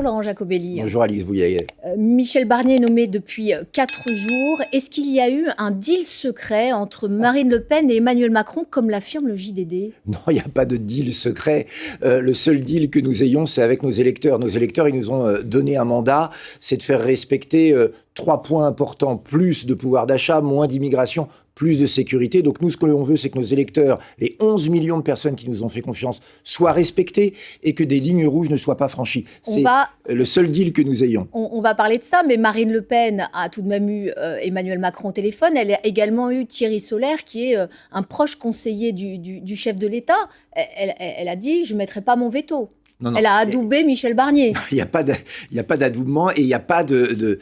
Laurent Jacobelli. Bonjour Alix Bouillet. Michel Barnier est nommé depuis 4 jours. Est-ce qu'il y a eu un deal secret entre Marine Le Pen et Emmanuel Macron, comme l'affirme le JDD ? Non, il n'y a pas de deal secret. Le seul deal que nous ayons, c'est avec nos électeurs. Nos électeurs, ils nous ont donné un mandat, c'est de faire respecter 3 points importants, plus de pouvoir d'achat, moins d'immigration, plus de sécurité. Donc nous, ce que l'on veut, c'est que nos électeurs, les 11 millions de personnes qui nous ont fait confiance, soient respectés et que des lignes rouges ne soient pas franchies. C'est le seul deal que nous ayons. On va parler de ça, mais Marine Le Pen a tout de même eu Emmanuel Macron au téléphone. Elle a également eu Thierry Solère, qui est un proche conseiller du chef de l'État. Elle a dit « je ne mettrai pas mon veto ». Non, elle a adoubé Michel Barnier. Il n'y a pas d'adoubement et il n'y a pas de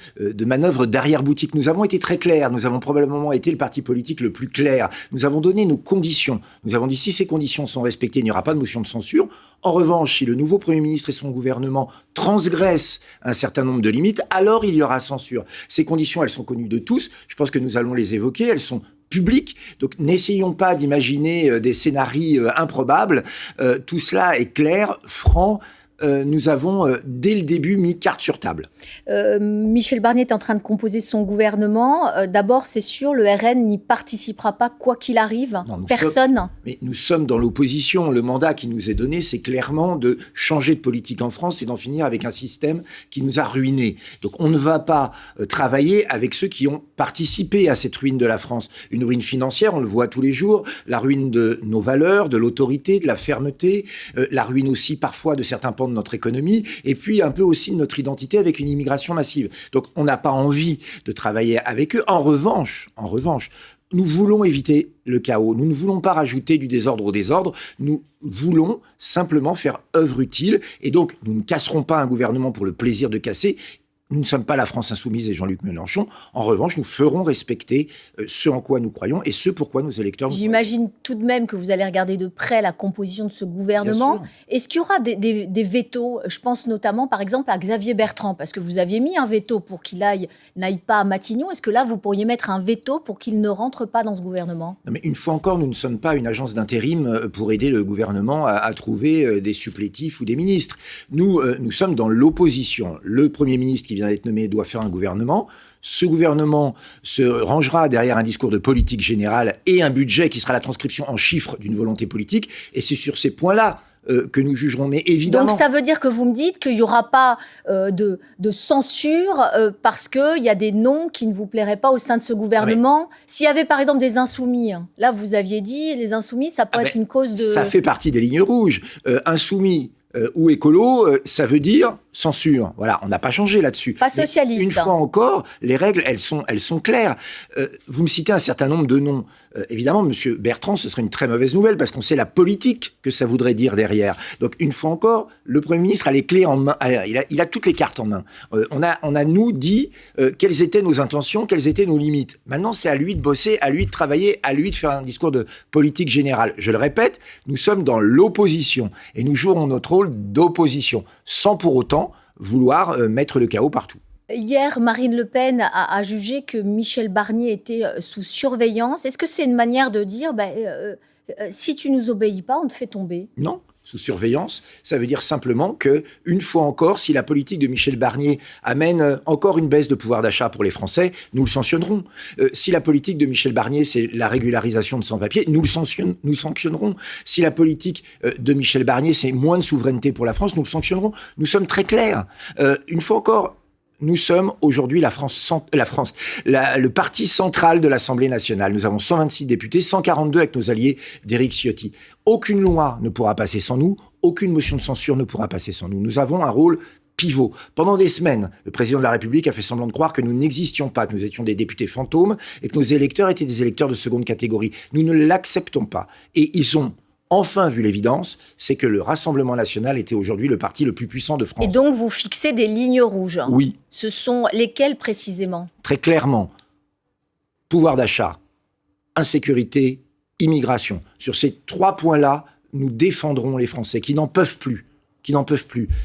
manœuvre d'arrière-boutique. Nous avons été très clairs. Nous avons probablement été le parti politique le plus clair. Nous avons donné nos conditions. Nous avons dit si ces conditions sont respectées, il n'y aura pas de motion de censure. En revanche, si le nouveau Premier ministre et son gouvernement transgressent un certain nombre de limites, alors il y aura censure. Ces conditions, elles sont connues de tous. Je pense que nous allons les évoquer. Elles sont publiques. Donc n'essayons pas d'imaginer des scénarios improbables. Tout cela est clair, franc. Nous avons, dès le début, mis carte sur table. Michel Barnier est en train de composer son gouvernement. D'abord, c'est sûr, le RN n'y participera pas, quoi qu'il arrive. Non, personne. Mais nous sommes dans l'opposition. Le mandat qui nous est donné, c'est clairement de changer de politique en France et d'en finir avec un système qui nous a ruinés. Donc on ne va pas travailler avec ceux qui ont participé à cette ruine de la France. Une ruine financière, on le voit tous les jours. La ruine de nos valeurs, de l'autorité, de la fermeté. La ruine aussi, parfois, de certains pans de notre économie, et puis un peu aussi de notre identité avec une immigration massive. Donc on n'a pas envie de travailler avec eux. En revanche, nous voulons éviter le chaos. Nous ne voulons pas rajouter du désordre au désordre. Nous voulons simplement faire œuvre utile. Et donc, nous ne casserons pas un gouvernement pour le plaisir de casser. Nous ne sommes pas la France insoumise et Jean-Luc Mélenchon. En revanche, nous ferons respecter ce en quoi nous croyons et ce pourquoi nos électeurs nous croient. J'imagine tout de même que vous allez regarder de près la composition de ce gouvernement. Est-ce qu'il y aura des vétos ? Je pense notamment, par exemple, à Xavier Bertrand, parce que vous aviez mis un veto pour qu'il n'aille pas à Matignon. Est-ce que là, vous pourriez mettre un veto pour qu'il ne rentre pas dans ce gouvernement ? Non, mais une fois encore, nous ne sommes pas une agence d'intérim pour aider le gouvernement à trouver des supplétifs ou des ministres. Nous sommes dans l'opposition. Le Premier ministre qui vient d'être nommé doit faire un gouvernement. Ce gouvernement se rangera derrière un discours de politique générale et un budget qui sera la transcription en chiffres d'une volonté politique. Et c'est sur ces points-là que nous jugerons. Mais évidemment... Donc ça veut dire que vous me dites qu'il n'y aura pas de censure parce qu'il y a des noms qui ne vous plairaient pas au sein de ce gouvernement. S'il y avait par exemple des insoumis, là vous aviez dit les insoumis, ça peut être une cause de... Ça fait partie des lignes rouges. Insoumis ou écolo, ça veut dire censure. Voilà, on n'a pas changé là-dessus. Pas socialiste. Mais une fois encore, les règles, elles sont claires. Vous me citez un certain nombre de noms. Évidemment, M. Bertrand, ce serait une très mauvaise nouvelle parce qu'on sait la politique que ça voudrait dire derrière. Donc, une fois encore, le Premier ministre a les clés en main. Il a toutes les cartes en main. On a nous dit quelles étaient nos intentions, quelles étaient nos limites. Maintenant, c'est à lui de bosser, à lui de travailler, à lui de faire un discours de politique générale. Je le répète, nous sommes dans l'opposition et nous jouerons notre rôle d'opposition, sans pour autant vouloir mettre le chaos partout. Hier, Marine Le Pen a jugé que Michel Barnier était sous surveillance. Est-ce que c'est une manière de dire si tu nous obéis pas, on te fait tomber ? Non. Sous surveillance, ça veut dire simplement que, une fois encore, si la politique de Michel Barnier amène encore une baisse de pouvoir d'achat pour les Français, nous le sanctionnerons. Si la politique de Michel Barnier, c'est la régularisation de sans-papiers, nous sanctionnerons. Si la politique de Michel Barnier, c'est moins de souveraineté pour la France, nous le sanctionnerons. Nous sommes très clairs. Une fois encore, nous sommes aujourd'hui le parti central de l'Assemblée nationale. Nous avons 126 députés, 142 avec nos alliés d'Éric Ciotti. Aucune loi ne pourra passer sans nous, aucune motion de censure ne pourra passer sans nous. Nous avons un rôle pivot. Pendant des semaines, le président de la République a fait semblant de croire que nous n'existions pas, que nous étions des députés fantômes et que nos électeurs étaient des électeurs de seconde catégorie. Nous ne l'acceptons pas. Et ils ont enfin vu l'évidence, c'est que le Rassemblement national était aujourd'hui le parti le plus puissant de France. Et donc vous fixez des lignes rouges. Oui. Ce sont lesquelles précisément ? Très clairement, pouvoir d'achat, insécurité, immigration. Sur ces 3 points-là, nous défendrons les Français qui n'en peuvent plus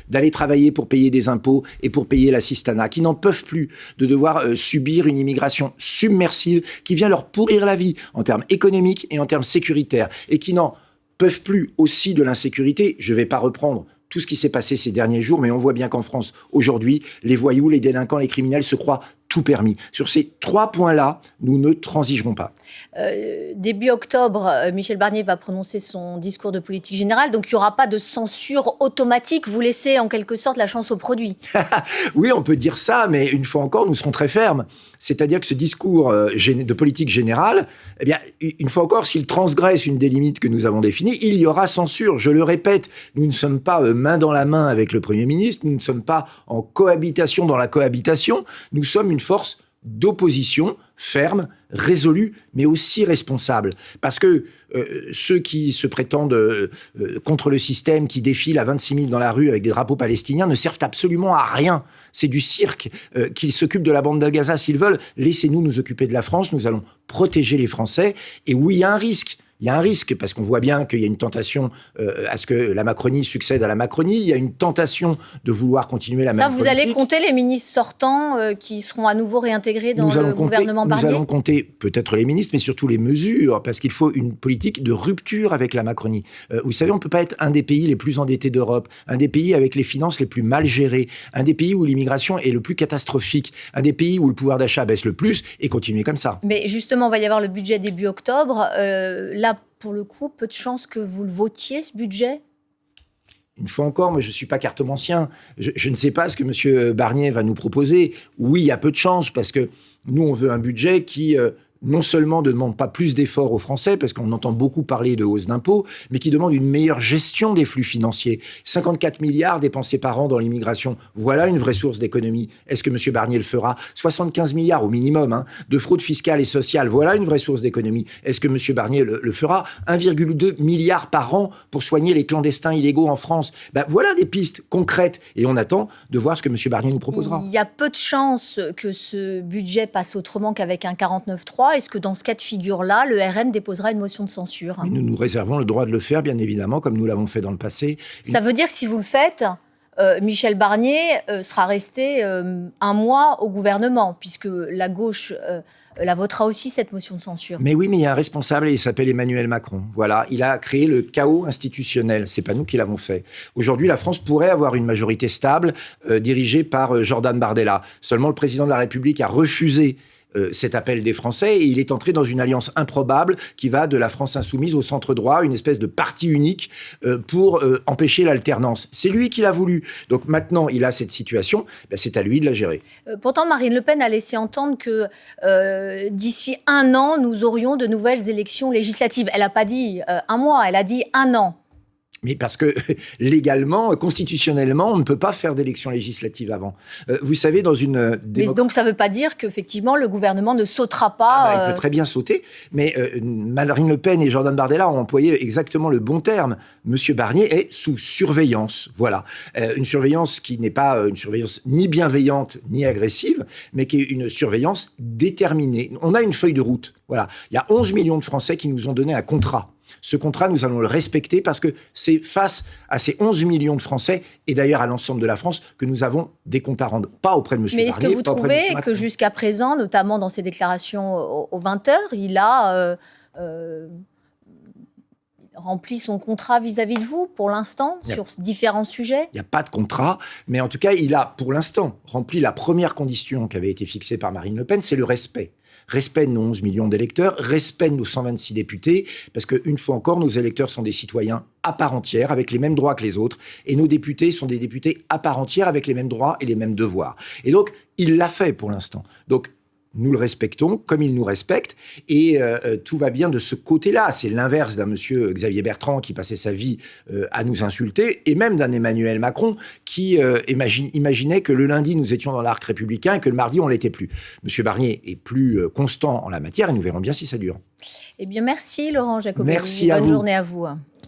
d'aller travailler pour payer des impôts et pour payer l'assistanat, qui n'en peuvent plus de devoir subir une immigration submersive qui vient leur pourrir la vie en termes économiques et en termes sécuritaires et qui n'en peuvent plus aussi de l'insécurité. Je ne vais pas reprendre tout ce qui s'est passé ces derniers jours, mais on voit bien qu'en France, aujourd'hui, les voyous, les délinquants, les criminels se croient tout permis. Sur ces 3 points-là, nous ne transigerons pas. Début octobre, Michel Barnier va prononcer son discours de politique générale, donc il n'y aura pas de censure automatique. Vous laissez en quelque sorte la chance au produit. Oui, on peut dire ça, mais une fois encore, nous serons très fermes. C'est-à-dire que ce discours de politique générale, eh bien, une fois encore, s'il transgresse une des limites que nous avons définies, il y aura censure. Je le répète, nous ne sommes pas main dans la main avec le Premier ministre, nous ne sommes pas en cohabitation dans la cohabitation, nous sommes une force d'opposition ferme, résolue, mais aussi responsable. Parce que ceux qui se prétendent contre le système, qui défilent à 26 000 dans la rue avec des drapeaux palestiniens, ne servent absolument à rien. C'est du cirque. Qu'ils s'occupent de la bande de Gaza s'ils veulent. Laissez-nous nous occuper de la France. Nous allons protéger les Français. Et oui, il y a un risque. Il y a un risque, parce qu'on voit bien qu'il y a une tentation à ce que la Macronie succède à la Macronie. Il y a une tentation de vouloir continuer la même politique. Ça, vous allez compter les ministres sortants qui seront à nouveau réintégrés dans le gouvernement Barnier ? Nous allons compter peut-être les ministres, mais surtout les mesures, parce qu'il faut une politique de rupture avec la Macronie. Vous savez, on ne peut pas être un des pays les plus endettés d'Europe, un des pays avec les finances les plus mal gérées, un des pays où l'immigration est le plus catastrophique, un des pays où le pouvoir d'achat baisse le plus, et continuer comme ça. Mais justement, il va y avoir le budget début octobre. Là, pour le coup, peu de chances que vous le votiez, ce budget ? Une fois encore, moi, je ne suis pas cartomancien. Je ne sais pas ce que M. Barnier va nous proposer. Oui, il y a peu de chances, parce que nous, on veut un budget qui non seulement ne demande pas plus d'efforts aux Français, parce qu'on entend beaucoup parler de hausse d'impôts, mais qui demande une meilleure gestion des flux financiers. 54 milliards dépensés par an dans l'immigration, voilà une vraie source d'économie. Est-ce que M. Barnier le fera ? 75 milliards au minimum de fraude fiscale et sociale, voilà une vraie source d'économie. Est-ce que M. Barnier le fera ? 1,2 milliard par an pour soigner les clandestins illégaux en France. Voilà des pistes concrètes, et on attend de voir ce que M. Barnier nous proposera. Il y a peu de chances que ce budget passe autrement qu'avec un 49.3. Est-ce que dans ce cas de figure-là, le RN déposera une motion de censure ? Et nous nous réservons le droit de le faire, bien évidemment, comme nous l'avons fait dans le passé. Ça veut dire que si vous le faites, Michel Barnier sera resté un mois au gouvernement, puisque la gauche la votera aussi, cette motion de censure. Mais oui, mais il y a un responsable et il s'appelle Emmanuel Macron. Voilà, il a créé le chaos institutionnel. C'est pas nous qui l'avons fait. Aujourd'hui, la France pourrait avoir une majorité stable dirigée par Jordan Bardella. Seulement, le président de la République a refusé cet appel des Français, et il est entré dans une alliance improbable qui va de la France insoumise au centre droit, une espèce de parti unique pour empêcher l'alternance. C'est lui qui l'a voulu. Donc maintenant, il a cette situation, c'est à lui de la gérer. Pourtant, Marine Le Pen a laissé entendre que d'ici 1 an, nous aurions de nouvelles élections législatives. Elle n'a pas dit 1 mois, elle a dit 1 an. Mais parce que légalement, constitutionnellement, on ne peut pas faire d'élections législatives avant. Vous savez, dans une Mais donc ça ne veut pas dire qu'effectivement le gouvernement ne sautera pas. Il peut très bien sauter, mais Marine Le Pen et Jordan Bardella ont employé exactement le bon terme. Monsieur Barnier est sous surveillance. Voilà, une surveillance qui n'est pas une surveillance ni bienveillante ni agressive, mais qui est une surveillance déterminée. On a une feuille de route. Voilà, il y a 11 millions de Français qui nous ont donné un contrat. Ce contrat, nous allons le respecter parce que c'est face à ces 11 millions de Français, et d'ailleurs à l'ensemble de la France, que nous avons des comptes à rendre. Pas auprès de M. Barnier, mais est-ce que vous trouvez que jusqu'à présent, notamment dans ses déclarations aux 20h, il a rempli son contrat vis-à-vis de vous, pour l'instant, sur différents sujets ? Il n'y a pas de contrat, mais en tout cas, il a, pour l'instant, rempli la première condition qui avait été fixée par Marine Le Pen, c'est le respect. Respect de nos 11 millions d'électeurs, respect de nos 126 députés, parce qu'une fois encore, nos électeurs sont des citoyens à part entière, avec les mêmes droits que les autres, et nos députés sont des députés à part entière, avec les mêmes droits et les mêmes devoirs. Et donc, il l'a fait pour l'instant. Donc, nous le respectons comme il nous respecte, et tout va bien de ce côté-là. C'est l'inverse d'un monsieur Xavier Bertrand qui passait sa vie à nous insulter, et même d'un Emmanuel Macron qui imaginait que le lundi nous étions dans l'arc républicain et que le mardi on l'était plus. Monsieur Barnier est plus constant en la matière, et nous verrons bien si ça dure. Eh bien, merci Laurent Jacobelli. Merci à vous. Bonne journée à vous.